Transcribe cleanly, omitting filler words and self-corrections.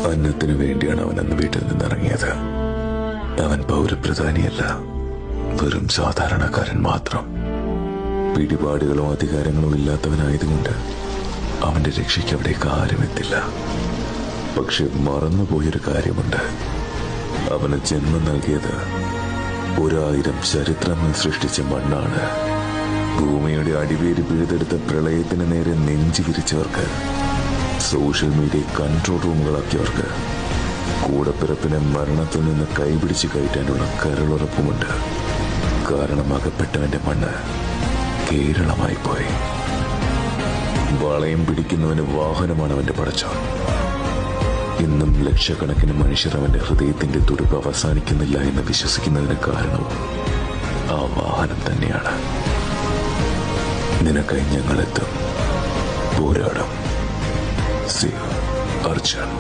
അന്നത്തിനു വേണ്ടിയാണ് അവൻ അന്ന് വീട്ടിൽ നിന്നിറങ്ങിയത്. അവൻ പൗരപ്രധാനിയല്ല, വെറും സാധാരണക്കാരൻ മാത്രം. പിടിപാടുകളോ അധികാരങ്ങളോ ഇല്ലാത്തവനായതുകൊണ്ട് അവന്റെ രക്ഷയ്ക്ക് അവിടേക്ക് ആരും എത്തില്ല. പക്ഷെ മറന്നുപോയൊരു കാര്യമുണ്ട്. അവന് ജന്മം നൽകിയത് 1000 ചരിത്രങ്ങൾ സൃഷ്ടിച്ച മണ്ണാണ്. ഭൂമിയുടെ അടിവേര് പിഴുതെടുത്ത പ്രളയത്തിന് നേരെ നെഞ്ചു വിരിച്ചവർക്ക്, സോഷ്യൽ മീഡിയ കൺട്രോൾ റൂമുകളാക്കിയവർക്ക്, കൂടപ്പിറപ്പിനെ മരണത്തിൽ നിന്ന് കൈപിടിച്ച് കയറ്റാനുള്ള കരളുറപ്പുമുണ്ട്. കാരണം അകപ്പെട്ടവന്റെ മണ്ണ് കേരളമായി പോയി. വളയം പിടിക്കുന്നവന് വാഹനമാണ് അവന്റെ പടച്ചോൻ. ഇന്നും ലക്ഷക്കണക്കിന് മനുഷ്യർ അവന്റെ ഹൃദയത്തിന്റെ തുടിപ്പ് അവസാനിക്കുന്നില്ല എന്ന് വിശ്വസിക്കുന്നതിന് കാരണവും ആ വാഹനം തന്നെയാണ്. നിനക്കായി ഞങ്ങളെത്തും. പോരാടും. അർജുൻ.